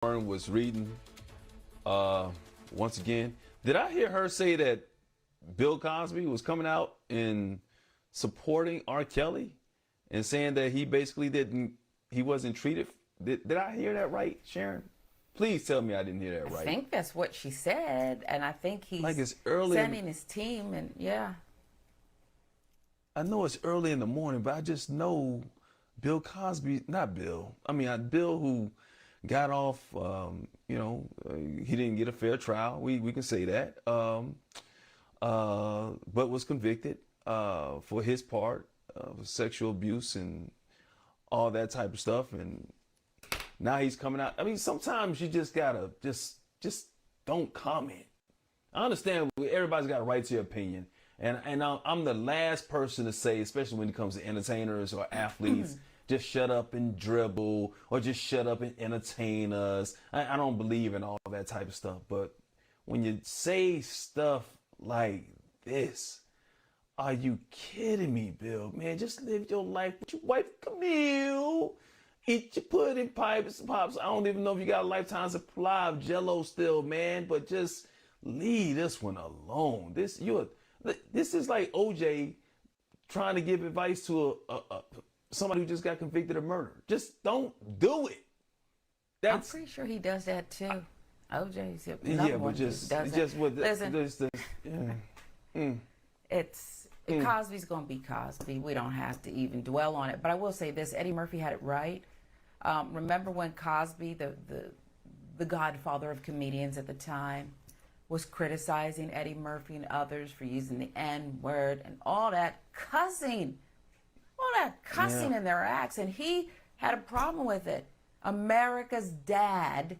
was reading once again. Did I hear her say that Bill Cosby was coming out and supporting R. Kelly and saying that he wasn't treated? Did I hear that right, Sharon? Please tell me I didn't hear that right. I think that's what she said, and I think he's like it's early sending his team, and yeah. I know it's early in the morning, but I just know Bill Cosby, not Bill. I mean, Bill who got off, he didn't get a fair trial. We can say that. But was convicted for his part of sexual abuse and all that type of stuff. And now he's coming out. I mean, sometimes you just gotta just don't comment. I understand everybody's got a right to your opinion. And I'm the last person to say, especially when it comes to entertainers or athletes, just shut up and dribble or just shut up and entertain us. I don't believe in all that type of stuff. But when you say stuff like this, are you kidding me, Bill? Man, just live your life with your wife, Camille. Eat your pudding, pipes and pops. I don't even know if you got a lifetime supply of Jello still, man. But just leave this one alone. This is like OJ trying to give advice to somebody who just got convicted of murder. Just don't do it. I'm pretty sure he does that too. OJ's Cosby's gonna be Cosby. We don't have to even dwell on it. But I will say this: Eddie Murphy had it right. Remember when Cosby, the godfather of comedians at the time, was criticizing Eddie Murphy and others for using the N-word and all that cussing in their acts, and he had a problem with it. America's dad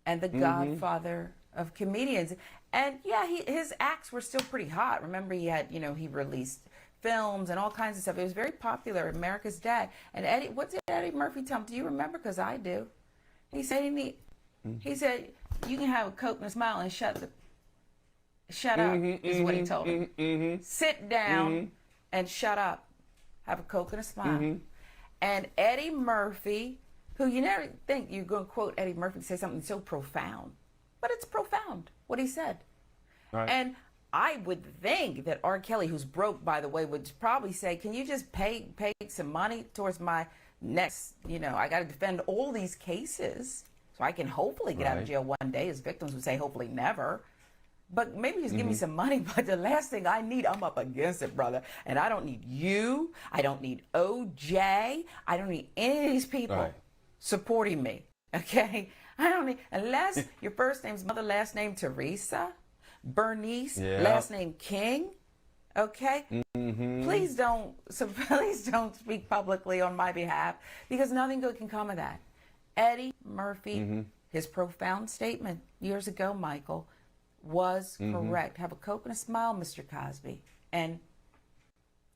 and the godfather of comedians. And yeah, his acts were still pretty hot. Remember, he had, he released films and all kinds of stuff. It was very popular, America's Dad. And what did Eddie Murphy tell him? Do you remember? Because I do. He said, you can have a Coke and a smile and shut up, is what he told him. Sit down and shut up. Have a Coke and a smile. And Eddie Murphy, who you never think you're going to quote Eddie Murphy to say something so profound, but it's profound what he said. Right. And I would think that R. Kelly, who's broke, by the way, would probably say, can you just pay some money towards my next, I got to defend all these cases so I can hopefully get out of jail one day. His victims would say, hopefully never. But maybe just give me some money. But the last thing I need, I'm up against it, brother. And I don't need you. I don't need OJ. I don't need any of these people supporting me. Okay? I don't need, unless your first name's mother, last name Teresa, Bernice, last name King. Okay? Please don't speak publicly on my behalf, because nothing good can come of that. Eddie Murphy, his profound statement years ago, Michael, was correct. Have a Coke and a smile, Mr. Cosby. And,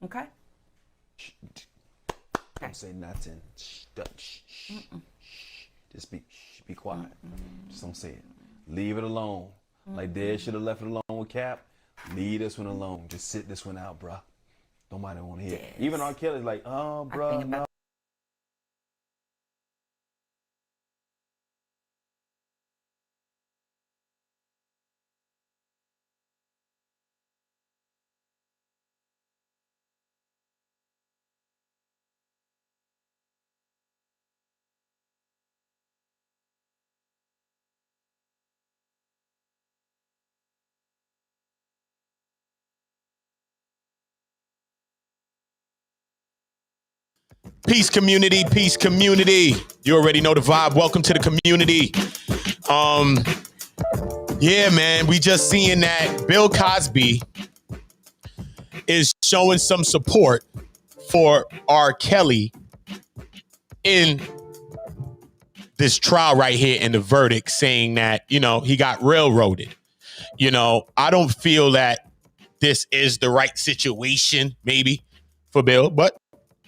okay? Don't say nothing. Just be quiet. Just don't say it. Leave it alone. Like Dad should have left it alone with Cap. Leave this one alone. Just sit this one out, bruh. Nobody want to hear it. Even R. Kelly's like, oh, bruh, no. Peace community, peace community. You already know the vibe. Welcome to the community. Yeah, man, we just seeing that Bill Cosby is showing some support for R. Kelly in this trial right here in the verdict, saying that, he got railroaded. I don't feel that this is the right situation, maybe, for Bill, but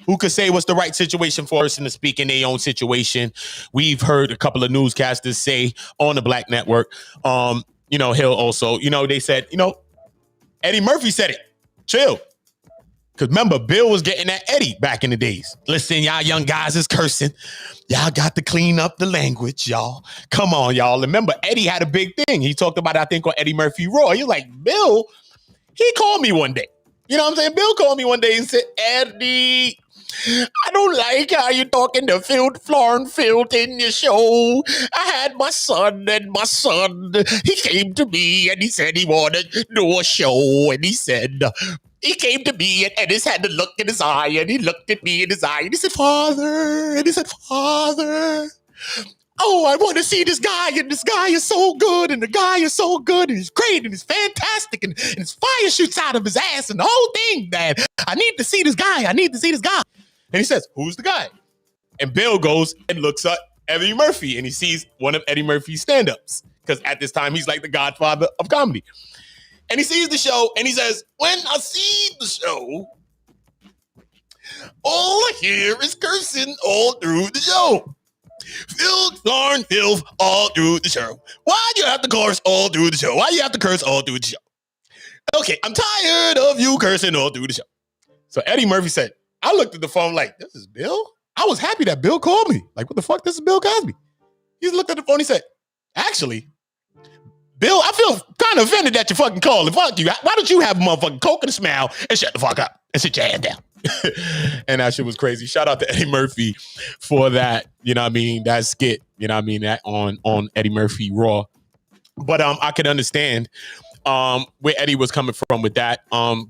who could say what's the right situation for a person to speak in their own situation? We've heard a couple of newscasters say on the Black Network, Hill also, they said, Eddie Murphy said it. Chill. Because remember, Bill was getting at Eddie back in the days. Listen, y'all young guys is cursing. Y'all got to clean up the language, y'all. Come on, y'all. Remember, Eddie had a big thing. He talked about it, I think, on Eddie Murphy Raw. He was like, Bill, he called me one day. You know what I'm saying? Bill called me one day and said, Eddie, I don't like how you're talking to Florenfield in your show. I had my son, he came to me and he said he wanted to do a show. And he said, he came to me and Ennis had to look in his eye and he looked at me in his eye and he said, Father. And he said, Father. Oh, I want to see this guy, and this guy is so good, and the guy is so good, and he's great, and he's fantastic, and his fire shoots out of his ass, and the whole thing, Dad. I need to see this guy. I need to see this guy. And he says, who's the guy? And Bill goes and looks at Eddie Murphy, and he sees one of Eddie Murphy's stand-ups, because at this time, he's like the godfather of comedy. And he sees the show, and he says, when I see the show, all I hear is cursing all through the show. Filth all through the show. Why do you have to curse all through the show? Why do you have to curse all through the show? Okay, I'm tired of you cursing all through the show. So Eddie Murphy said, I looked at the phone like, this is Bill? I was happy that Bill called me. Like, what the fuck? This is Bill Cosby. He looked at the phone and he said, actually, Bill, I feel kind of offended that you fucking called. And fuck you. Why don't you have a motherfucking coke and a smile and shut the fuck up and sit your hand down? And that shit was crazy. Shout out to Eddie Murphy for that, you know what I mean, that skit, you know what I mean, that on Eddie Murphy Raw. But I could understand where Eddie was coming from with that,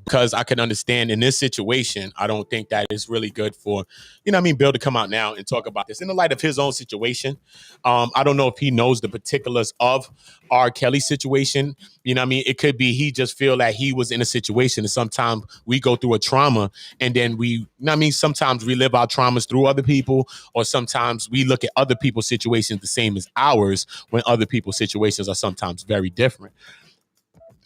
because I can understand in this situation, I don't think that is really good for, you know what I mean, Bill to come out now and talk about this in the light of his own situation. I don't know if he knows the particulars of R. Kelly's situation. You know what I mean? It could be he just feel that he was in a situation, and sometimes we go through a trauma and then we, you know what I mean, sometimes we live our traumas through other people, or sometimes we look at other people's situations the same as ours when other people's situations are sometimes very different.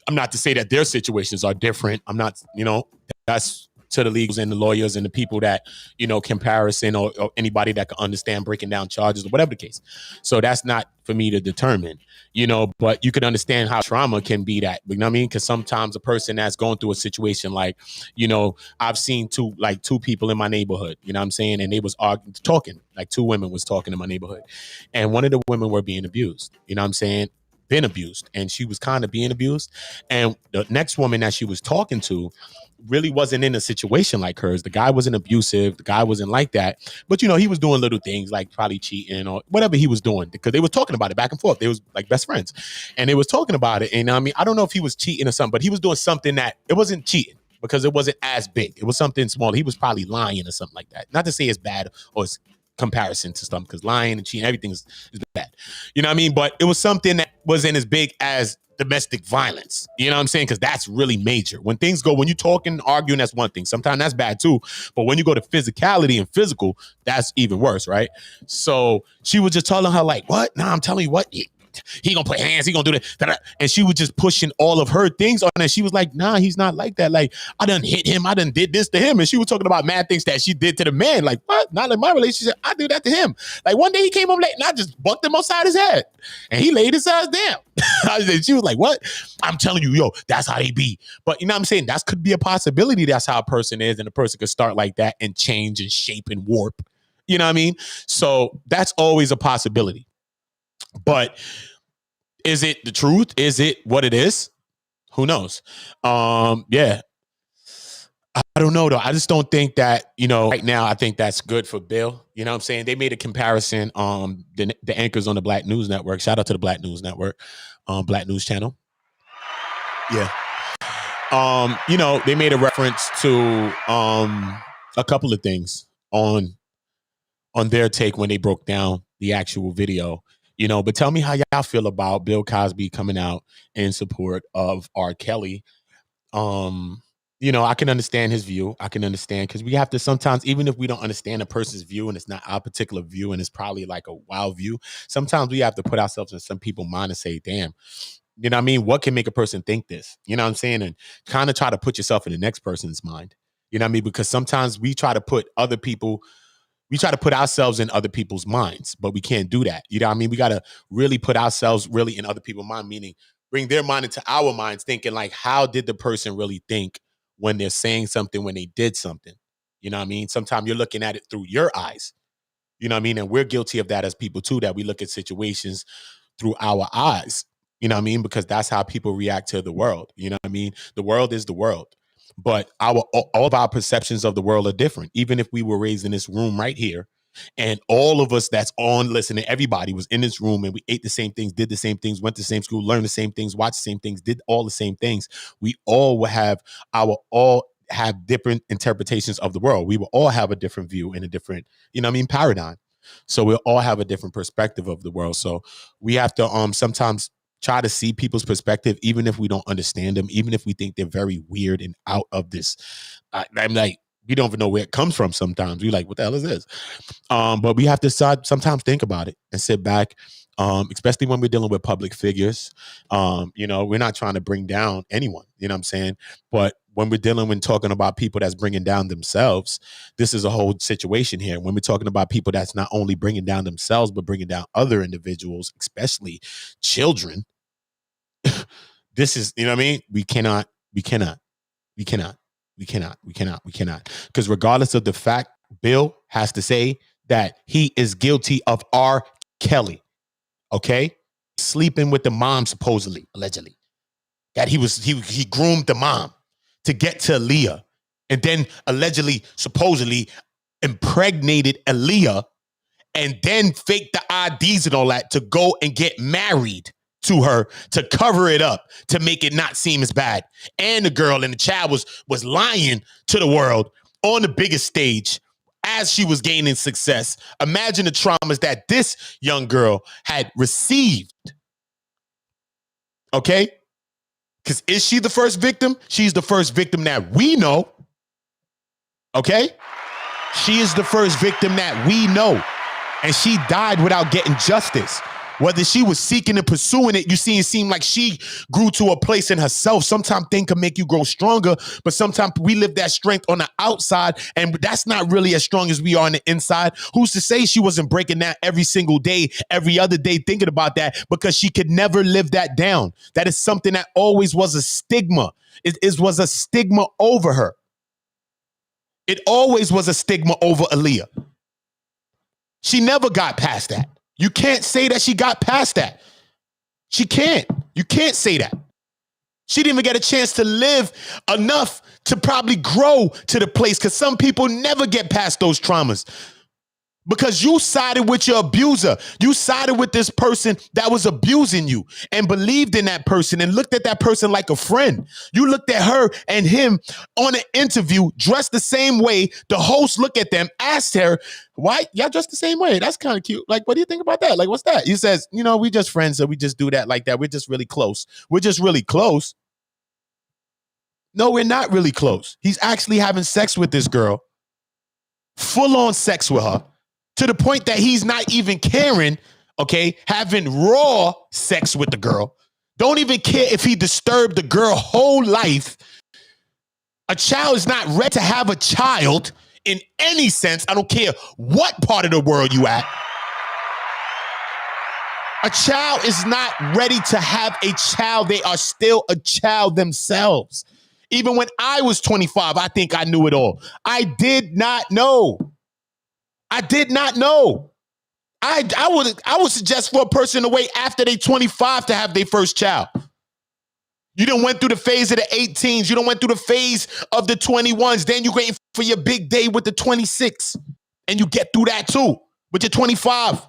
I'm not to say that their situations are different. I'm not, you know, that's to the leagues and the lawyers and the people that, you know, comparison or anybody that can understand breaking down charges or whatever the case. So that's not for me to determine, you know, but you can understand how trauma can be that, you know what I mean? Because sometimes a person that's going through a situation like, you know, I've seen two people in my neighborhood, you know what I'm saying? And they was talking, like two women was talking in my neighborhood. And one of the women were being abused, you know what I'm saying? Been abused, and she was kind of being abused. And the next woman that she was talking to really wasn't in a situation like hers. The guy wasn't abusive. The guy wasn't like that. But, you know, he was doing little things like probably cheating or whatever he was doing, because they were talking about it back and forth. They was like best friends, and they was talking about it. And I mean, I don't know if he was cheating or something, but he was doing something that it wasn't cheating because it wasn't as big. It was something small. He was probably lying or something like that. Not to say it's bad or it's comparison to something, because lying and cheating, everything is bad. You know what I mean? But it was something that wasn't as big as domestic violence. You know what I'm saying? Because that's really major. When things go, when you talking, arguing, that's one thing. Sometimes that's bad too. But when you go to physicality and physical, that's even worse, right? So she was just telling her like, what? Nah, I'm telling you what. He gonna put hands, he gonna do that. And she was just pushing all of her things on it. She was like, nah, he's not like that. Like, I done hit him, I done did this to him. And she was talking about mad things that she did to the man. Like, what? Not in my relationship, I do that to him. Like, one day he came home late and I just bucked him upside his head. And he laid his ass down. She was like, what? I'm telling you, yo, that's how they be. But you know what I'm saying? That could be a possibility. That's how a person is. And a person could start like that and change and shape and warp. You know what I mean? So that's always a possibility. But is it the truth? Is it what it is? Who knows? Yeah. I don't know though. I just don't think that, you know, right now I think that's good for Bill. You know what I'm saying? They made a comparison, the anchors on the Black News Network. Shout out to the Black News Network, Black News Channel. Yeah. You know, they made a reference to a couple of things on their take when they broke down the actual video. You know, but tell me how y'all feel about Bill Cosby coming out in support of R. Kelly. You know, I can understand his view. I can understand, because we have to sometimes, even if we don't understand a person's view and it's not our particular view and it's probably like a wild view, sometimes we have to put ourselves in some people's mind and say, damn, you know what I mean? What can make a person think this? You know what I'm saying? And kind of try to put yourself in the next person's mind. You know what I mean? Because sometimes we try to put ourselves in other people's minds, but we can't do that. You know what I mean? We got to really put ourselves really in other people's mind, meaning bring their mind into our minds, thinking like, how did the person really think when they're saying something, when they did something. You know what I mean? Sometimes you're looking at it through your eyes. You know what I mean? And we're guilty of that as people too, that we look at situations through our eyes. You know what I mean? Because that's how people react to the world. You know what I mean? The world is the world. But all of our perceptions of the world are different. Even if we were raised in this room right here, and all of us that's on listening, everybody was in this room and we ate the same things, did the same things, went to the same school, learned the same things, watched the same things, did all the same things. We all will have different interpretations of the world. We will all have a different view and a different, paradigm. So we'll all have a different perspective of the world. So we have to sometimes try to see people's perspective, even if we don't understand them, even if we think they're very weird and out of this. I'm like, we don't even know where it comes from sometimes. We're like, what the hell is this? But we have to sometimes think about it and sit back, especially when we're dealing with public figures. We're not trying to bring down anyone, you know what I'm saying? But when we're dealing with talking about people that's bringing down themselves, this is a whole situation here. When we're talking about people that's not only bringing down themselves, but bringing down other individuals, especially children, this is, you know what I mean? We cannot. Because regardless of the fact, Bill has to say that he is guilty of R. Kelly. Okay? Sleeping with the mom, supposedly, allegedly. That he groomed the mom to get to Aaliyah. And then allegedly, supposedly, impregnated Aaliyah and then faked the IDs and all that to go and get married to her to cover it up, to make it not seem as bad. And the girl and the child was lying to the world on the biggest stage as she was gaining success. Imagine the traumas that this young girl had received. Okay? Because is she the first victim? She's the first victim that we know. Okay? She is the first victim that we know. And she died without getting justice. Whether she was seeking and pursuing it, it seemed like she grew to a place in herself. Sometimes things can make you grow stronger, but sometimes we live that strength on the outside, and that's not really as strong as we are on the inside. Who's to say she wasn't breaking that every single day, every other day, thinking about that, because she could never live that down. That is something that always was a stigma. It was a stigma over her. It always was a stigma over Aaliyah. She never got past that. You can't say that she got past that. She can't. You can't say that. She didn't even get a chance to live enough to probably grow to the place, because some people never get past those traumas. Because you sided with your abuser. You sided with this person that was abusing you and believed in that person and looked at that person like a friend. You looked at her and him on an interview dressed the same way. The host looked at them, asked her, why y'all dressed the same way? That's kind of cute. Like, what do you think about that? Like, what's that? He says, we just friends, so we just do that like that. We're just really close. We're just really close. No, we're not really close. He's actually having sex with this girl, full on sex with her, to the point that he's not even caring, okay, having raw sex with the girl. Don't even care if he disturbed the girl whole life. A child is not ready to have a child in any sense. I don't care what part of the world you at. A child is not ready to have a child. They are still a child themselves. Even when I was 25, I think I knew it all. I did not know. I did not know. I would suggest for a person to wait after they 25 to have their first child. You done went through the phase of the 18s. You done went through the phase of the 21s. Then you're waiting for your big day with the 26. And you get through that too with your 25.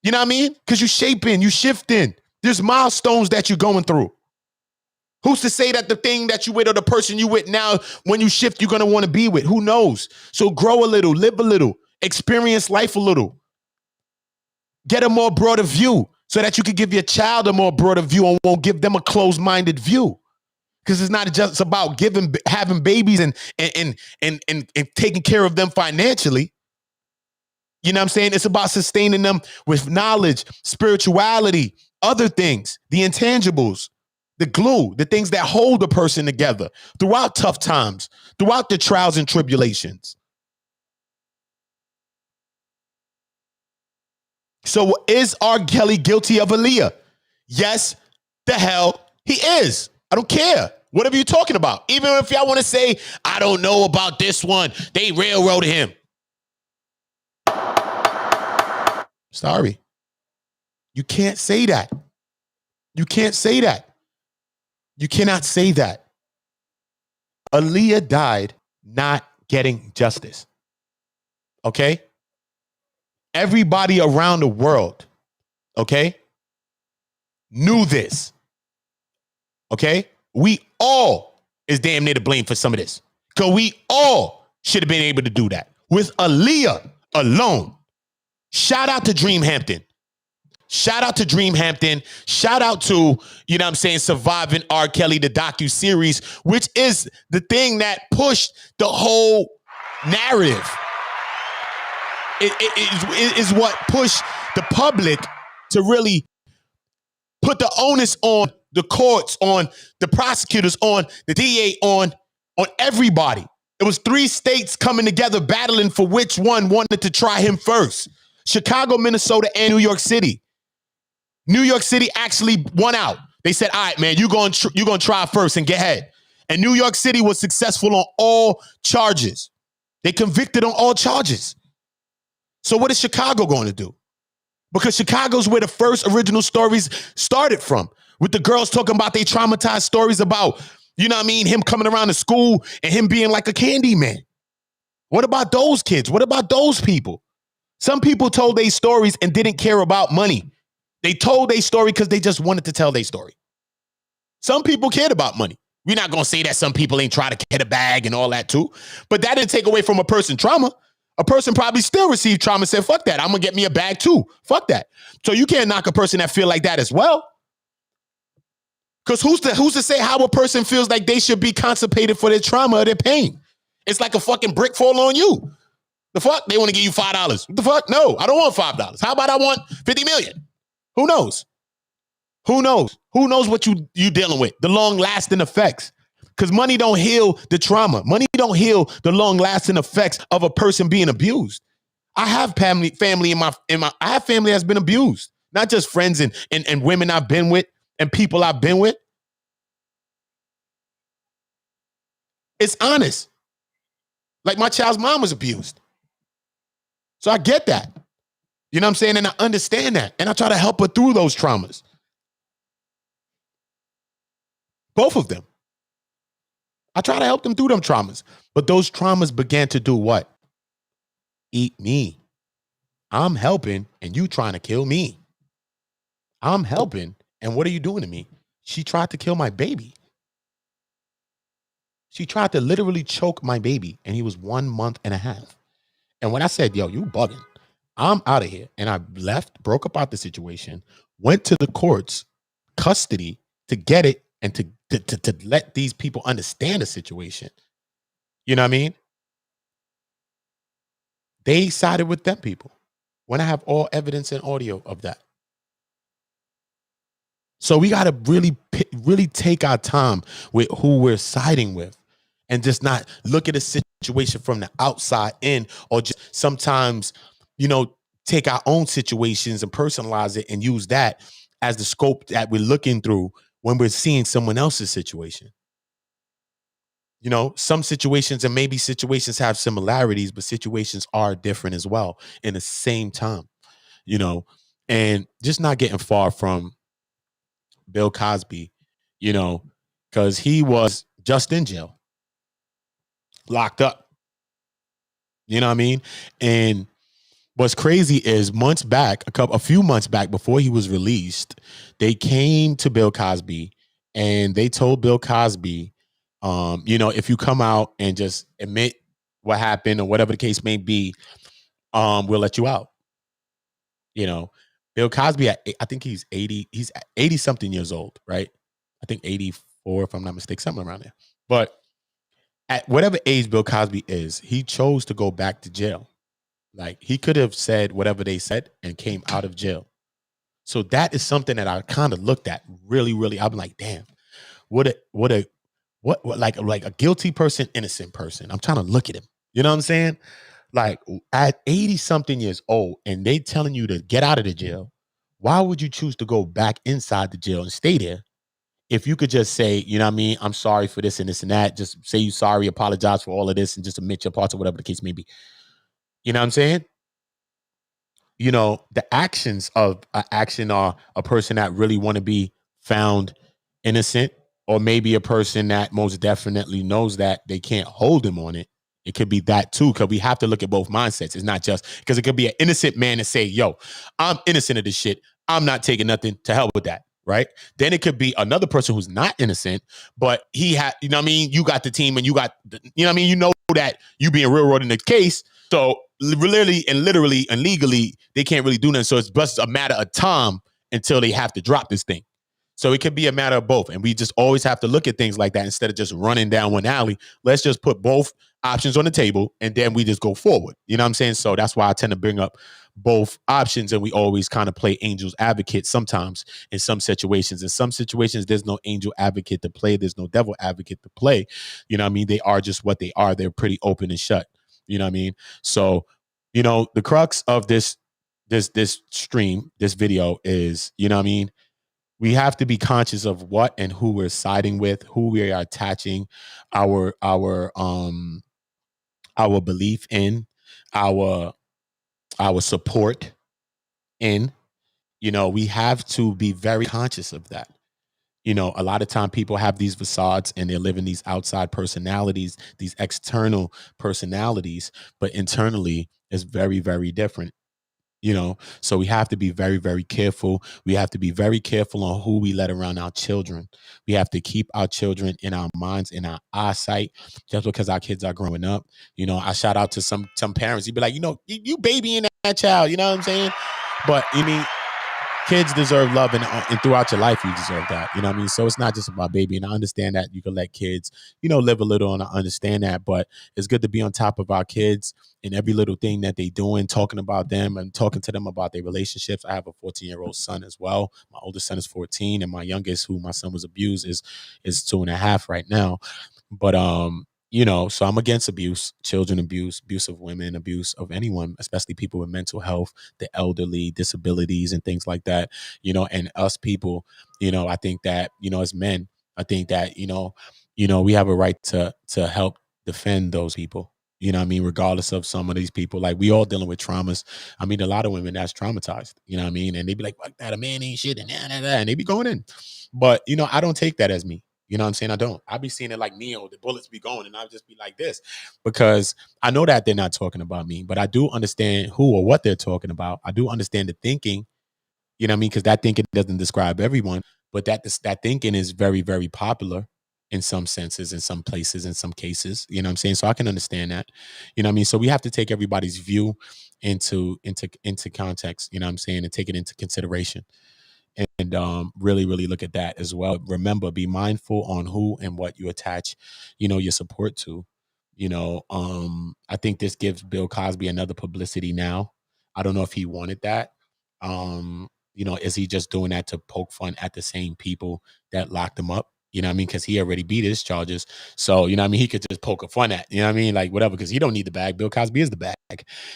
You know what I mean? Because you shaping, you shifting. There's milestones that you're going through. Who's to say that the thing that you with or the person you with now, when you shift, you're going to want to be with? Who knows? So grow a little, live a little, experience life a little. Get a more broader view so that you can give your child a more broader view and won't give them a closed-minded view. Because it's not just about having babies and taking care of them financially. You know what I'm saying? It's about sustaining them with knowledge, spirituality, other things, the intangibles. The glue, the things that hold a person together throughout tough times, throughout the trials and tribulations. So is R. Kelly guilty of Aaliyah? Yes, the hell he is. I don't care. Whatever you're talking about. Even if y'all want to say, I don't know about this one. They railroaded him. Sorry. You can't say that. You can't say that. You cannot say that. Aaliyah died not getting justice. Okay? Everybody around the world, okay, knew this. Okay? We all is damn near to blame for some of this. Because we all should have been able to do that. With Aaliyah alone. Shout out to Dreamhampton. Shout out to Dreamhampton. Shout out to, you know what I'm saying, Surviving R. Kelly, the docu-series, which is the thing that pushed the whole narrative. It is what pushed the public to really put the onus on the courts, on the prosecutors, on the DA, on everybody. It was 3 states coming together battling for which one wanted to try him first. Chicago, Minnesota, and New York City. New York City actually won out. They said, all right, man, you're going to try first and get ahead. And New York City was successful on all charges. They convicted on all charges. So what is Chicago going to do? Because Chicago's where the first original stories started from, with the girls talking about their traumatized stories about, you know what I mean, him coming around to school and him being like a candy man. What about those kids? What about those people? Some people told their stories and didn't care about money. They told their story because they just wanted to tell their story. Some people cared about money. We're not going to say that some people ain't try to get a bag and all that too. But that didn't take away from a person's trauma. A person probably still received trauma and said, fuck that. I'm going to get me a bag too. Fuck that. So you can't knock a person that feel like that as well. Because who's to say how a person feels like they should be compensated for their trauma or their pain? It's like a fucking brick fall on you. The fuck? They want to give you $5. What the fuck? No, I don't want $5. How about I want 50 million? Who knows? Who knows? Who knows what you dealing with? The long-lasting effects. Because money don't heal the trauma. Money don't heal the long-lasting effects of a person being abused. I have family in my I have family that's been abused. Not just friends and women I've been with and people I've been with. It's honest. Like my child's mom was abused. So I get that. You know what I'm saying? And I understand that. And I try to help her through those traumas. Both of them. I try to help them through them traumas. But those traumas began to do what? Eat me. I'm helping and you trying to kill me. I'm helping and what are you doing to me? She tried to kill my baby. She tried to literally choke my baby and he was 1 month and a half. And when I said, yo, you bugging, I'm out of here. And I left, broke up out the situation, went to the courts, custody to get it and to let these people understand the situation. You know what I mean? They sided with them people when I have all evidence and audio of that. So we got to really take our time with who we're siding with and just not look at a situation from the outside in, or just sometimes, you know, take our own situations and personalize it and use that as the scope that we're looking through when we're seeing someone else's situation. You know, some situations and maybe situations have similarities, but situations are different as well in the same time, you know, and just not getting far from Bill Cosby, you know, because he was just in jail, locked up. You know what I mean? And what's crazy is a few months back before he was released, they came to Bill Cosby and they told Bill Cosby, you know, if you come out and just admit what happened or whatever the case may be, we'll let you out. You know, Bill Cosby, I think he's 80 something years old, right? I think 84, if I'm not mistaken, something around there. But at whatever age Bill Cosby is, he chose to go back to jail. Like he could have said whatever they said and came out of jail. So that is something that I kind of looked at really, really. I'm like, damn, what like a guilty person, innocent person. I'm trying to look at him. You know what I'm saying? Like at 80 something years old and they telling you to get out of the jail. Why would you choose to go back inside the jail and stay there if you could just say, you know what I mean, I'm sorry for this and this and that, just say you sorry, apologize for all of this, and just admit your parts or whatever the case may be. You know what I'm saying? You know, the actions of an action are a person that really want to be found innocent, or maybe a person that most definitely knows that they can't hold him on it. It could be that too, because we have to look at both mindsets. It's not just because it could be an innocent man and say, yo, I'm innocent of this shit. I'm not taking nothing, to hell with that. Right. Then it could be another person who's not innocent, but he had, you know what I mean? You got the team and you got, you know what I mean? You know that you being railroaded in the case. So literally and legally, they can't really do nothing. So it's just a matter of time until they have to drop this thing. So it could be a matter of both. And we just always have to look at things like that instead of just running down one alley. Let's just put both options on the table and then we just go forward. You know what I'm saying? So that's why I tend to bring up both options, and we always kind of play angel's advocate sometimes in some situations. In some situations, there's no angel advocate to play. There's no devil advocate to play. You know what I mean? They are just what they are. They're pretty open and shut. You know what I mean? So, you know, the crux of this stream, this video is, you know what I mean? We have to be conscious of what and who we're siding with, who we are attaching our belief in, our support in. You know, we have to be very conscious of that. You know, a lot of time people have these facades and they're living these outside personalities, these external personalities, but internally it's very, very different. You know, so we have to be very, very careful. We have to be very careful on who we let around our children. We have to keep our children in our minds, in our eyesight, just because our kids are growing up. You know, I shout out to some parents. You'd be like, you know, you babying that child. You know what I'm saying? But you mean, kids deserve love, and throughout your life you deserve that. You know what I mean? So it's not just about baby. And I understand that you can let kids, you know, live a little, and I understand that, but it's good to be on top of our kids and every little thing that they doing, talking about them and talking to them about their relationships. I have a 14-year-old son as well. My oldest son is 14, and my youngest, who my son was abused, is 2.5 right now. But you know, so I'm against abuse, children abuse, abuse of women, abuse of anyone, especially people with mental health, the elderly, disabilities, and things like that. You know, and us people, you know, I think that, you know, as men, I think that, you know, we have a right to help defend those people. You know what I mean? Regardless of some of these people, like we all dealing with traumas. I mean, a lot of women that's traumatized, you know what I mean? And they be like, fuck that, a man ain't shit, and and they be going in. But, you know, I don't take that as me. You know what I'm saying? I don't. I be seeing it like Neo, the bullets be going, and I'll just be like this, because I know that they're not talking about me, but I do understand who or what they're talking about. I do understand the thinking, you know what I mean? Because that thinking doesn't describe everyone, but that thinking is very, very popular in some senses, in some places, in some cases. You know what I'm saying? So I can understand that. You know what I mean? So we have to take everybody's view into context, you know what I'm saying, and take it into consideration. And really, really look at that as well. Remember, be mindful on who and what you attach, you know, your support to. You know, I think this gives Bill Cosby another publicity now. I don't know if he wanted that. You know, is he just doing that to poke fun at the same people that locked him up? You know what I mean? Because he already beat his charges. So, you know what I mean? He could just poke a fun at, you know what I mean? Like whatever, because he don't need the bag. Bill Cosby is the bag.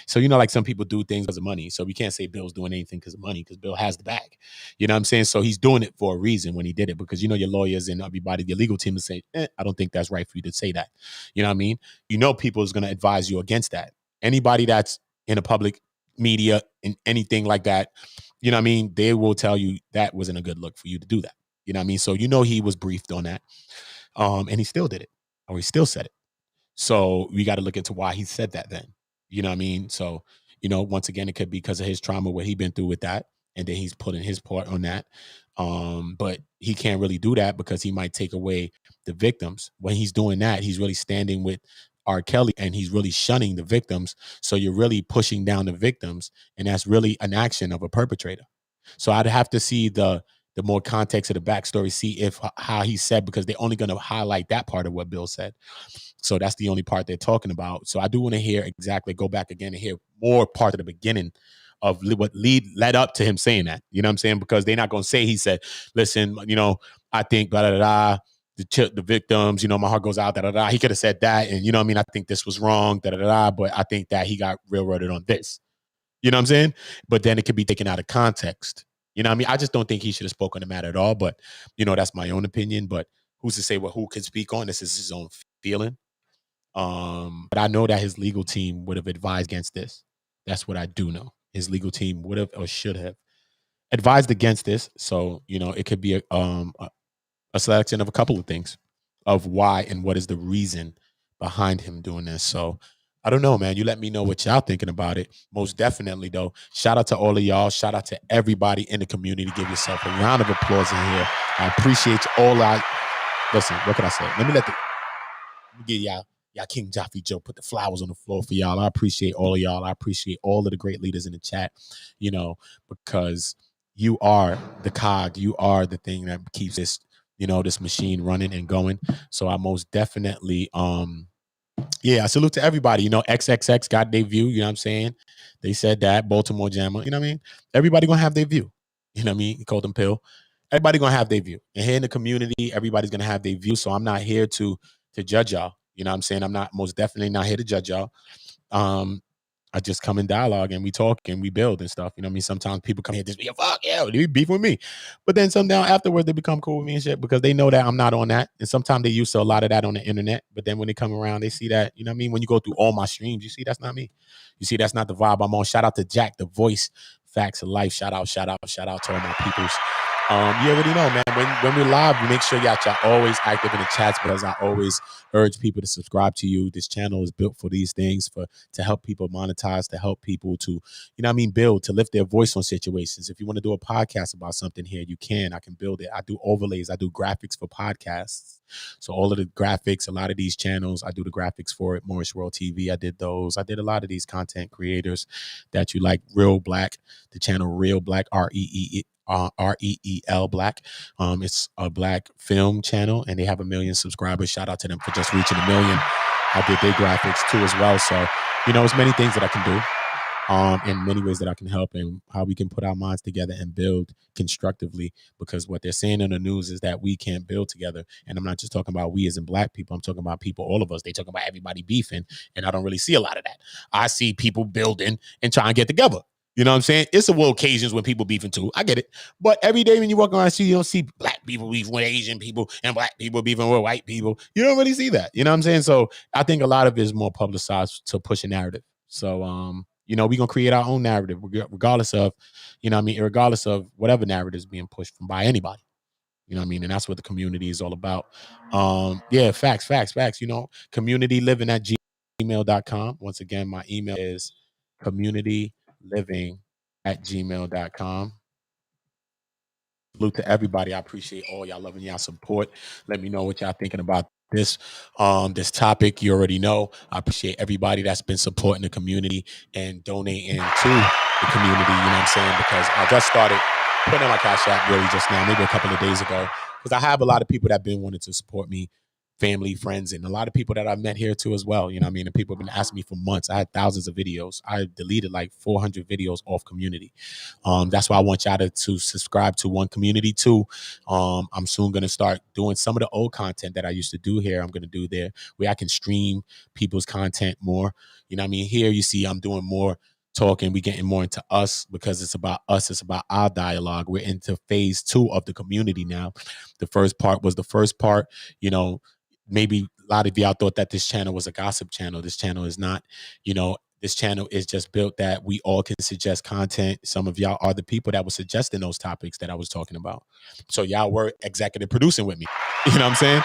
So, you know, like some people do things because of money. So we can't say Bill's doing anything because of money, because Bill has the bag. You know what I'm saying? So he's doing it for a reason when he did it, because, you know, your lawyers and everybody, your legal team is saying, I don't think that's right for you to say that. You know what I mean? You know, people is going to advise you against that. Anybody that's in a public media and anything like that, you know what I mean? They will tell you that wasn't a good look for you to do that. You know what I mean? So, you know, he was briefed on that. And he still did it, or he still said it. So we got to look into why he said that then. You know what I mean? So, you know, once again, it could be because of his trauma, what he been through with that. And then he's putting his part on that. But he can't really do that because he might take away the victims. When he's doing that, he's really standing with R. Kelly, and he's really shunning the victims. So you're really pushing down the victims. And that's really an action of a perpetrator. So I'd have to see the more context of the backstory, see if how he said, because they're only going to highlight that part of what Bill said. So that's the only part they're talking about. So I do want to hear exactly, go back again and hear more part of the beginning of what led up to him saying that. You know what I'm saying? Because they're not going to say he said, listen, you know, I think blah, blah, blah, the victims, you know, my heart goes out, da, da, da. He could have said that. And, you know what I mean? I think this was wrong, da, da, da, da, but I think that he got railroaded on this. You know what I'm saying? But then it could be taken out of context. You know what I mean? I just don't think he should have spoken on the matter at all. But, that's my own opinion. But who's to say who can speak on this is his own feeling. But I know that his legal team would have advised against this. That's what I do know. His legal team would have or should have advised against this. So, it could be a selection of a couple of things of why and what is the reason behind him doing this. So I don't know, man. You let me know what y'all thinking about it. Most definitely, though. Shout out to all of y'all. Shout out to everybody in the community. Give yourself a round of applause in here. I appreciate all. Listen, what can I say? Let me give y'all King Jaffe Joe put the flowers on the floor for y'all. I appreciate all of y'all. I appreciate all of the great leaders in the chat, because you are the cog. You are the thing that keeps this, this machine running and going. So I most definitely, I salute to everybody. XXX got their view. You know what I'm saying? They said that. Baltimore Jammer. You know what I mean? Everybody gonna have their view. You know what I mean? Golden Pill. Everybody gonna have their view. And here in the community, everybody's gonna have their view. So I'm not here to judge y'all. You know what I'm saying? I'm not most definitely not here to judge y'all. I just come in dialogue and we talk and we build and stuff. You know what I mean? Sometimes people come here just be a fuck, yeah, they beef with me. But then somehow afterwards they become cool with me and shit because they know that I'm not on that. And sometimes they used to a lot of that on the internet. But then when they come around, they see that, you know what I mean? When you go through all my streams, you see that's not me. You see that's not the vibe I'm on. Shout out to Jack, the voice, facts of life. Shout out to all my peoples. You already know, man. When we're live, we make sure y'all always active in the chats. But as I always urge people to subscribe to you, this channel is built for these things, to help people monetize, to help people to, build, to lift their voice on situations. If you want to do a podcast about something here, you can. I can build it. I do overlays. I do graphics for podcasts. So all of the graphics, a lot of these channels, I do the graphics for it. Morris World TV, I did those. I did a lot of these content creators that you like. Real Black, the channel Real Black, REEL Black. It's a black film channel and they have 1 million subscribers. Shout out to them for just reaching 1 million. I did their graphics too as well. So, it's many things that I can do. In many ways that I can help and how we can put our minds together and build constructively, because what they're saying in the news is that we can't build together. And I'm not just talking about we as in black people. I'm talking about people, all of us. They talk about everybody beefing, and I don't really see a lot of that. I see people building and trying to get together. You know what I'm saying? It's a little occasions when people beefing too. I get it. But every day when you walk around, you don't see black people beefing with Asian people and black people beefing with white people. You don't really see that. You know what I'm saying? So I think a lot of it is more publicized to push a narrative. So, we're going to create our own narrative regardless of, regardless of whatever narrative is being pushed from by anybody. You know what I mean? And that's what the community is all about. Facts. Community living at gmail.com. Once again, my email is communityliving@gmail.com. Salute to everybody. I appreciate all y'all loving y'all support. Let me know what y'all thinking about this topic. You already know. I appreciate everybody that's been supporting the community and donating to the community. You know what I'm saying? Because I just started putting on my Cash App really just now, maybe a couple of days ago, because I have a lot of people that have been wanting to support me, family, friends, and a lot of people that I've met here too as well. You know what I mean? And people have been asking me for months. I had thousands of videos. I deleted like 400 videos off community. That's why I want y'all to subscribe to One Community too. I'm soon going to start doing some of the old content that I used to do here. I'm going to do there where I can stream people's content more. You know what I mean? Here you see I'm doing more talking. We getting more into us because it's about us. It's about our dialogue. We're into phase 2 of the community now. The first part was the first part, maybe a lot of y'all thought that this channel was a gossip channel. This channel is not. This channel is just built that we all can suggest content. Some of y'all are the people that were suggesting those topics that I was talking about. So y'all were executive producing with me. You know what I'm saying?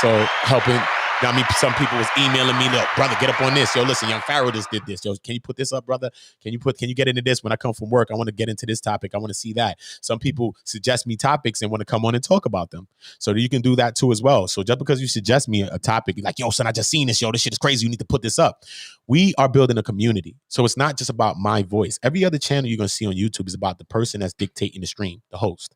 So helping. I mean, some people was emailing me, look, brother, get up on this. Yo, listen, Young Pharaoh just did this. Yo, can you put this up, brother? Can you get into this when I come from work? I want to get into this topic. I want to see that. Some people suggest me topics and want to come on and talk about them. So you can do that too as well. So just because you suggest me a topic, like, yo, son, I just seen this. Yo, this shit is crazy. You need to put this up. We are building a community. So it's not just about my voice. Every other channel you're going to see on YouTube is about the person that's dictating the stream, the host.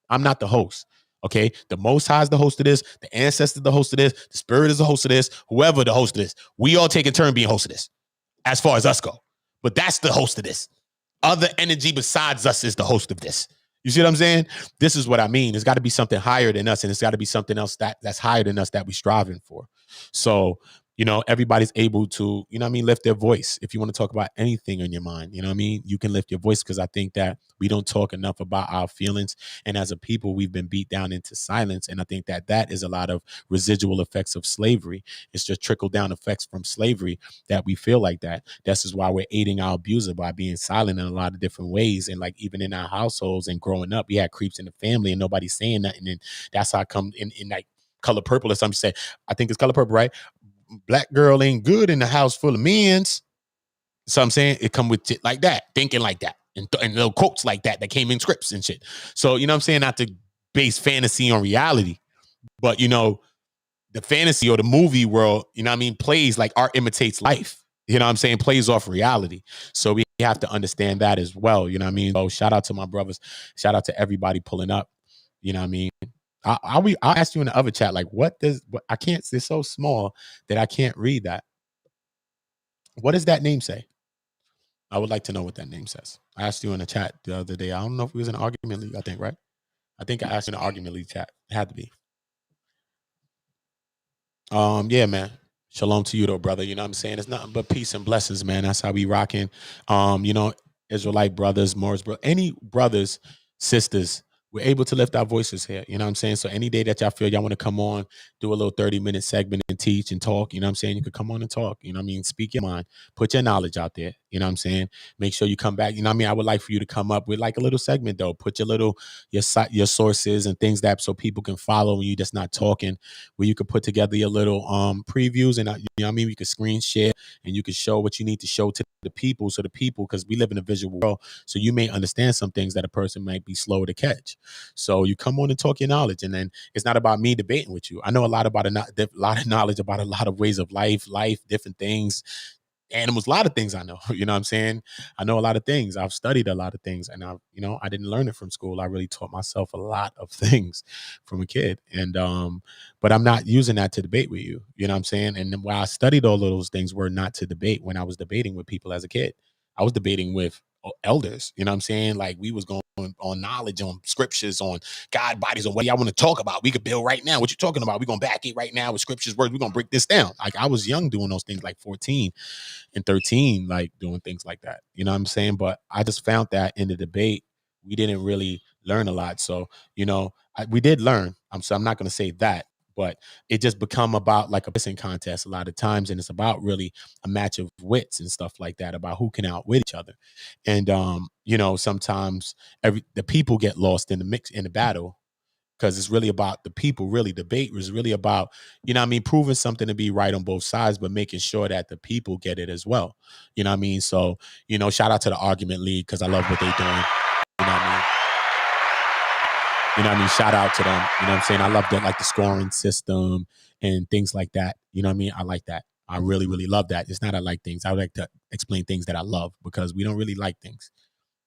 I'm not the host. Okay, the Most High is the host of this. The ancestor is the host of this. The spirit is the host of this. Whoever the host of this, we all take a turn being host of this, as far as us go. But that's the host of this. Other energy besides us is the host of this. You see what I'm saying? This is what I mean. There's got to be something higher than us, and it's got to be something else that's higher than us that we're striving for. So everybody's able to, lift their voice. If you want to talk about anything on your mind, you can lift your voice, because I think that we don't talk enough about our feelings. And as a people, we've been beat down into silence. And I think that that is a lot of residual effects of slavery. It's just trickle down effects from slavery that we feel like that. This is why we're aiding our abuser by being silent in a lot of different ways. And like even in our households and growing up, we had creeps in the family and nobody's saying nothing. And that's how I come in like Color Purple or something. Say, I think it's Color Purple, right? Black girl ain't good in the house full of men's. So I'm saying it come with shit like that, thinking like that, and little quotes like that came in scripts and shit. So, I'm saying, not to base fantasy on reality, but, the fantasy or the movie world, plays like art imitates life. I'm saying, plays off reality. So we have to understand that as well. So shout out to my brothers. Shout out to everybody pulling up. I'll ask you in the other chat, like, I can't, it's so small that I can't read that. What does that name say? I would like to know what that name says. I asked you in the chat the other day. I don't know if it was an argument league, I think, right? I think I asked you in the argument league chat. It had to be. Yeah, man. Shalom to you though, brother. You know what I'm saying? It's nothing but peace and blessings, man. That's how we rocking. Israelite brothers, Morris brothers, any brothers, sisters, we're able to lift our voices here. You know what I'm saying? So any day that y'all feel y'all want to come on, do a little 30-minute segment and teach and talk, you know what I'm saying? You could come on and talk, speak your mind, put your knowledge out there. You know what I'm saying? Make sure you come back. You know what I mean? I would like for you to come up with like a little segment though. Put your sources and things that so people can follow when you just not talking, where you could put together your little previews and you know what I mean? You could screen share and you can show what you need to show to the people. So the people, because we live in a visual world, so you may understand some things that a person might be slow to catch. So you come on and talk your knowledge, and then it's not about me debating with you. I know a lot about a lot of knowledge about a lot of ways of life, different things, animals, a lot of things I know. You know what I'm saying? I know a lot of things. I've studied a lot of things, and I didn't learn it from school. I really taught myself a lot of things from a kid. And but I'm not using that to debate with you. You know what I'm saying? And while I studied all of those things were not to debate when I was debating with people as a kid. I was debating with elders. You know what I'm saying? Like we was going on knowledge, on scriptures, on God bodies, on what y'all want to talk about. We could build right now. What you talking about? We're gonna back it right now with scriptures, words. We're gonna break this down. Like I was young doing those things, like 14 and 13, like doing things like that. You know what I'm saying? But I just found that in the debate, we didn't really learn a lot. So, we did learn. I'm not going to say that, but it just become about like a pissing contest a lot of times. And it's about really a match of wits and stuff like that, about who can outwit each other. And, sometimes the people get lost in the mix, in the battle, because it's really about the people. Really, debate was really about, proving something to be right on both sides, but making sure that the people get it as well. You know what I mean? So, shout out to the Argument League, because I love what they're doing. You know what I mean? Shout out to them. You know what I'm saying? I love the scoring system and things like that. You know what I mean? I like that. I really, really love that. It's not I like things. I like to explain things that I love, because we don't really like things.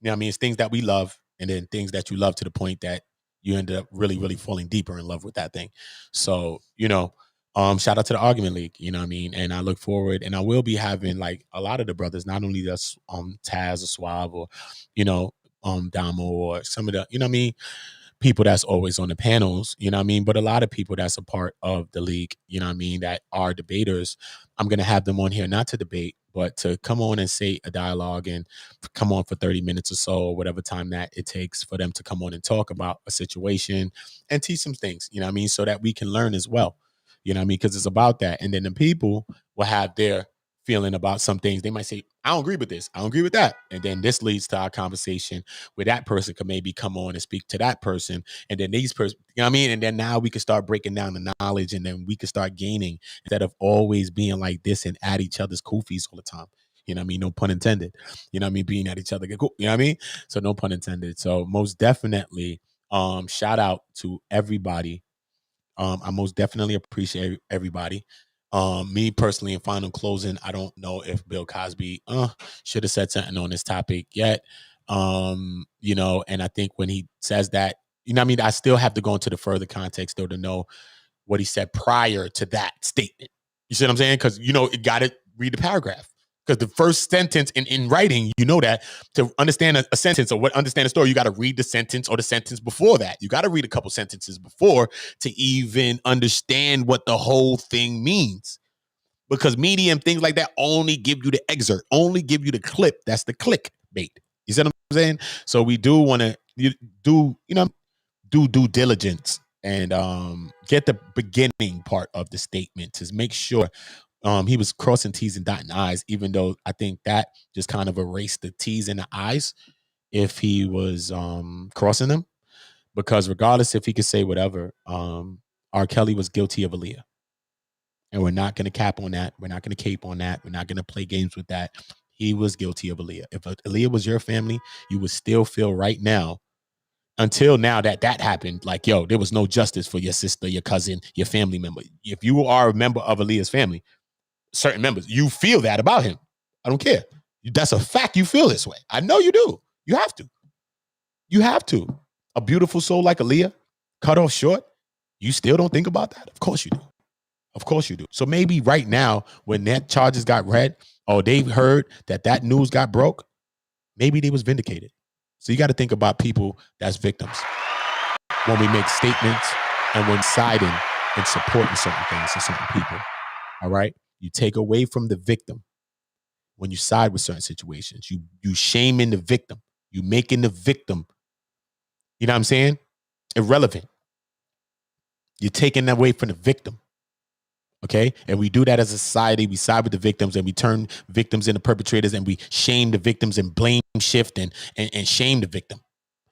You know what I mean? It's things that we love, and then things that you love to the point that you end up really, really falling deeper in love with that thing. So, shout out to the Argument League, you know what I mean? And I look forward, and I will be having like a lot of the brothers, not only just Taz or Suave or, Damo or some of the, you know what I mean, people that's always on the panels, you know what I mean? But a lot of people that's a part of the league, you know what I mean, that are debaters. I'm going to have them on here, not to debate, but to come on and say a dialogue and come on for 30 minutes or so, or whatever time that it takes for them to come on and talk about a situation and teach some things, you know what I mean? So that we can learn as well, you know what I mean? Because it's about that. And then the people will have their feeling about some things. They might say, I don't agree with this. I don't agree with that. And then this leads to our conversation where that person could maybe come on and speak to that person. And then these person, you know what I mean? And then now we can start breaking down the knowledge, and then we can start gaining, instead of always being like this and at each other's koofies all the time. You know what I mean? No pun intended. You know what I mean? Being at each other. You know what I mean? So no pun intended. So most definitely, shout out to everybody. I most definitely appreciate everybody. Me personally, in final closing, I don't know if Bill Cosby should have said something on this topic yet. And I think when he says that, you know what I mean, I still have to go into the further context though to know what he said prior to that statement. You see what I'm saying? Because it got to read the paragraph. Because the first sentence in writing, that to understand a sentence or understand a story, you got to read the sentence or the sentence before that. You got to read a couple sentences before to even understand what the whole thing means. because media and things like that only give you the excerpt, only give you the clip. That's the clickbait. You see what I'm saying? So we do want to do, do due diligence and get the beginning part of the statement to make sure he was crossing T's and dotting I's, even though I think that just kind of erased the T's and the I's if he was crossing them. Because regardless if he could say whatever, R. Kelly was guilty of Aaliyah. And we're not going to cap on that. We're not going to cape on that. We're not going to play games with that. He was guilty of Aaliyah. If Aaliyah was your family, you would still feel right now, until now that happened, like, yo, there was no justice for your sister, your cousin, your family member. If you are a member of Aaliyah's family, certain members, you feel that about him. I don't care. That's a fact. You feel this way. I know you do. You have to. You have to. A beautiful soul like Aaliyah, cut off short, you still don't think about that? Of course you do. Of course you do. So maybe right now, when that charges got read, or they heard that news got broke, maybe they was vindicated. So you got to think about people that's victims when we make statements and when siding and supporting certain things and certain people. All right? You take away from the victim when you side with certain situations. You shaming the victim. You making the victim, you know what I'm saying, irrelevant. You're taking that away from the victim. Okay? And we do that as a society. We side with the victims and we turn victims into perpetrators and we shame the victims and blame shift and shame the victim.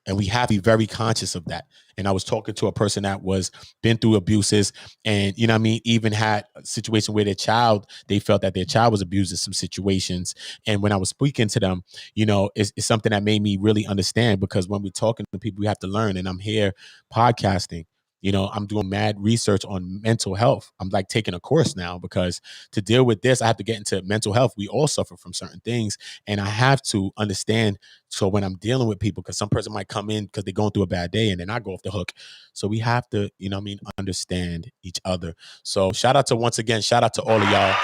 And we have to be very conscious of that. And I was talking to a person that was been through abuses and, you know what I mean, even had a situation where they felt that their child was abused in some situations. And when I was speaking to them, it's something that made me really understand, because when we're talking to people, we have to learn. And I'm here podcasting. I'm doing mad research on mental health. I'm like taking a course now, because to deal with this, I have to get into mental health. We all suffer from certain things. And I have to understand. So when I'm dealing with people, because some person might come in because they're going through a bad day and then I go off the hook. So we have to, understand each other. So shout out to all of y'all.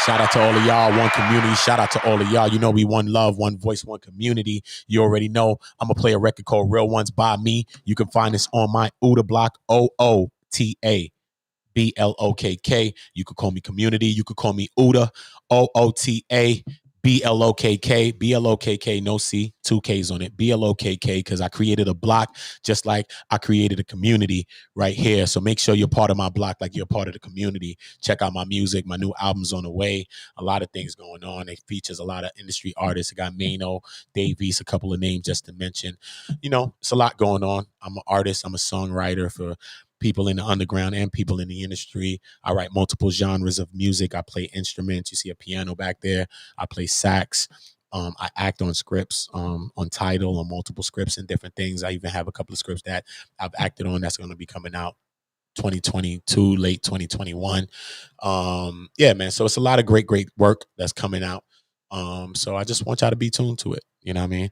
Shout out to all of y'all, one community. Shout out to all of y'all. We one love, one voice, one community. You already know I'm going to play a record called Real Ones by me. You can find this on my OOTA block, OOTA. BLOKK. You could call me community. You could call me OOTA, OOTA. BLOKK, BLOKK, no C, 2 Ks on it. BLOKK, because I created a block just like I created a community right here. So make sure you're part of my block like you're part of the community. Check out my music. My new album's on the way. A lot of things going on. It features a lot of industry artists. It got Mano, Davies, a couple of names just to mention. It's a lot going on. I'm an artist. I'm a songwriter for people in the underground and people in the industry. I write multiple genres of music. I play instruments. You see a piano back there. I play sax. I act on scripts, on Tidal, on multiple scripts and different things. I even have a couple of scripts that I've acted on that's going to be coming out 2022, late 2021. Yeah, man. So it's a lot of great work that's coming out. So I just want y'all to be tuned to it. You know what I mean?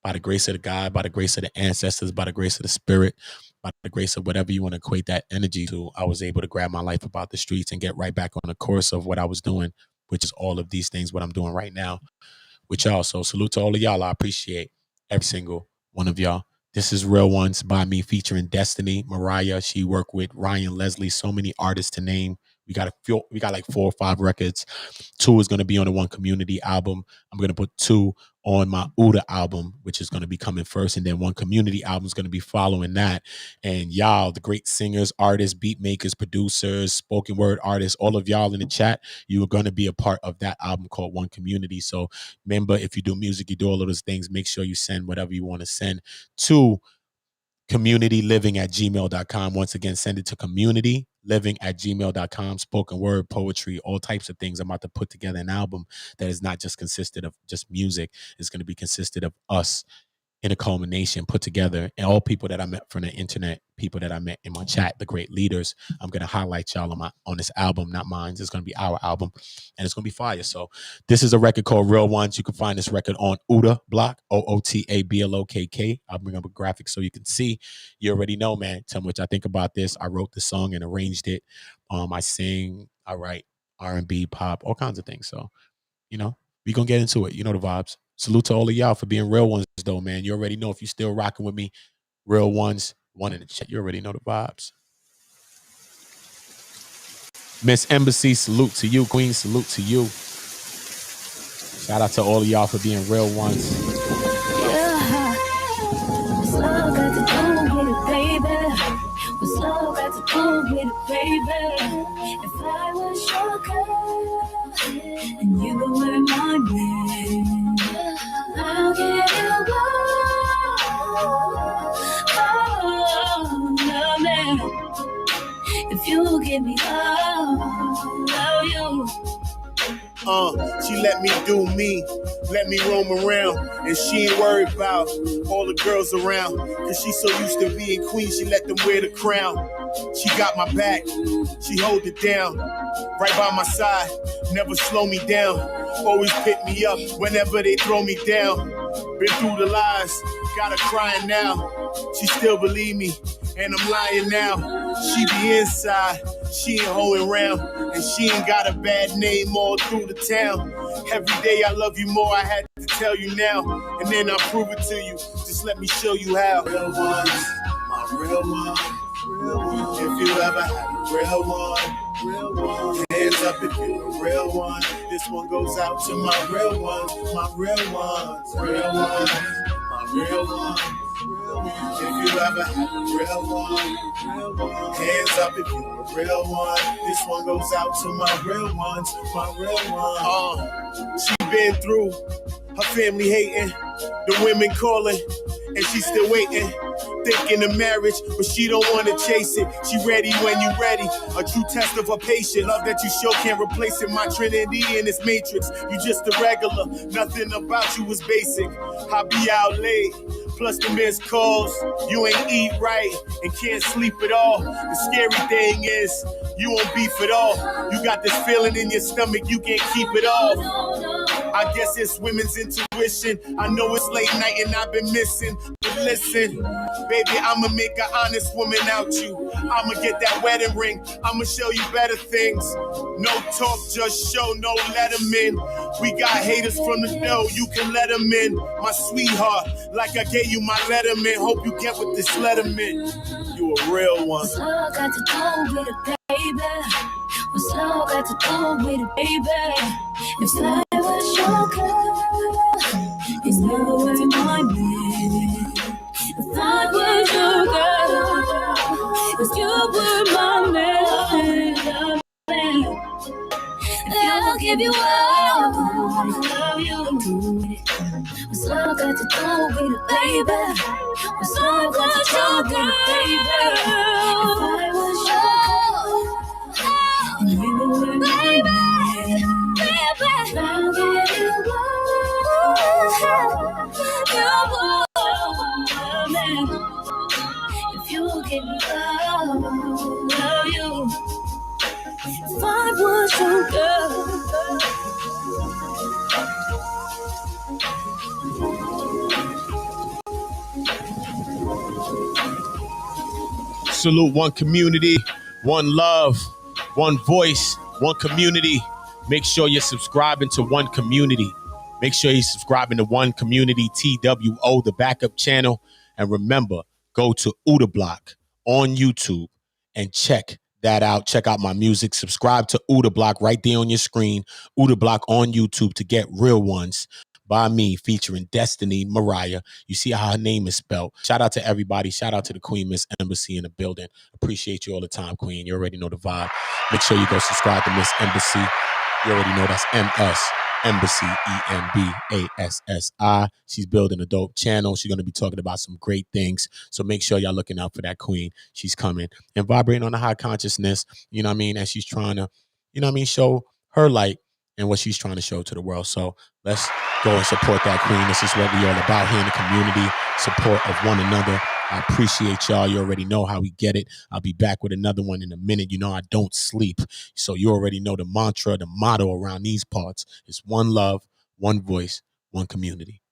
By the grace of the God, by the grace of the ancestors, by the grace of the spirit, by the grace of whatever you want to equate that energy to, I was able to grab my life about the streets and get right back on the course of what I was doing, which is all of these things, what I'm doing right now with y'all. So salute to all of y'all. I appreciate every single one of y'all. This is Real Ones by me, featuring Destiny, Mariah. She worked with Ryan Leslie, so many artists to name. We got like 4 or 5 records. 2 is going to be on the One Community album. I'm going to put 2 on my OOTA album, which is going to be coming first. And then One Community album is going to be following that. And y'all, the great singers, artists, beat makers, producers, spoken word artists, all of y'all in the chat, you are going to be a part of that album called One Community. So remember, if you do music, you do all of those things, make sure you send whatever you want to send to communityliving@gmail.com. Once again, send it to communityliving@gmail.com. Spoken word, poetry, all types of things. I'm about to put together an album that is not just consisted of just music. It's going to be consisted of us in a culmination put together, and all people that I met from the internet, people that I met in my chat, the great leaders. I'm going to highlight y'all on this album, not mine. It's going to be our album, and it's going to be fire. So this is a record called Real Ones. You can find this record on OOTA block, OOTABLOKK. I'll bring up a graphic so you can see. You already know, man. Tell me what I think about this. I wrote the song and arranged it. I sing, I write R&B, pop, all kinds of things. So, we going to get into it. You know the vibes. Salute to all of y'all for being real ones, though, man. You already know if you still rocking with me. Real Ones, one in the chat. You already know the vibes. Miss Embassy, salute to you. Queen, salute to you. Shout out to all of y'all for being real ones. Yeah. What's love got to do with it, baby? What's love got to do with it, baby? If I was your girl and you were my man, I'll give you all love, man. If you give me love you. She let me do me, let me roam around, and she ain't worried about all the girls around, cause she so used to being queen, she let them wear the crown. She got my back, she hold it down, right by my side, never slow me down, always pick me up whenever they throw me down. Been through the lies, got her crying now, she still believe me, and I'm lying now. She be inside, she ain't hoeing around, and she ain't got a bad name all through the town. Every day I love you more, I had to tell you now, and then I'll prove it to you. Just let me show you how. Real ones, my real one. If you ever had a real one, hands up if you're a real one. This one goes out to my real ones, my real ones, my real ones. If you ever had a real one, hands up if you're a real one. This one goes out to my real ones, my real ones. She been through her family hating, the women calling, and she still waiting. Thinking of marriage, but she don't want to chase it. She ready when you ready. A true test of her patience. Love that you show can't replace it. My Trinity in this matrix. You just a regular. Nothing about you was basic. I be out late. Plus the missed calls. You ain't eat right and can't sleep at all. The scary thing is you won't beef at all. You got this feeling in your stomach. You can't keep it off. I guess it's women's intuition. I know it's late night and I've been missing. But listen, baby, I'ma make an honest woman out you. I'ma get that wedding ring. I'ma show you better things. No talk, just show, no let them in. We got haters from the door, you can let them in. My sweetheart, like I gave you my letterman. Hope you get with this letterman. You a real one. What's love got to do with it, baby? What's love got to do with it, baby? If I was your girl, it's never were my man. If I was your girl, cause you were my man. I'll give you all love you. What's love got to do with it, baby? What's love got to do with it, baby? If I was your girl, and you were my man, I'll give you all man. If you give me love you. If I was your girl. Salute one community, one love, one voice, one community. Make sure you're subscribing to One Community. Make sure you're subscribing to One Community TWO, the backup channel. And remember, go to Uda Block on YouTube and check that out. Check out my music. Subscribe to Uda Block right there on your screen. Uda Block on YouTube to get real ones by me, featuring Destiny Mariah. You see how her name is spelled. Shout out to everybody. Shout out to the Queen, Miss Embassy in the building. Appreciate you all the time, Queen. You already know the vibe. Make sure you go subscribe to Miss Embassy. You already know that's MS Embassy, EMBASSI. She's building a dope channel. She's going to be talking about some great things. So make sure y'all looking out for that queen. She's coming and vibrating on the high consciousness, you know what I mean? As she's trying to, you know what I mean, show her light and what she's trying to show to the world. So let's go and support that queen. This is what we all about here in the community, support of one another. I appreciate y'all. You already know how we get it. I'll be back with another one in a minute. You know I don't sleep. So you already know the mantra, the motto around these parts is one love, one voice, one community.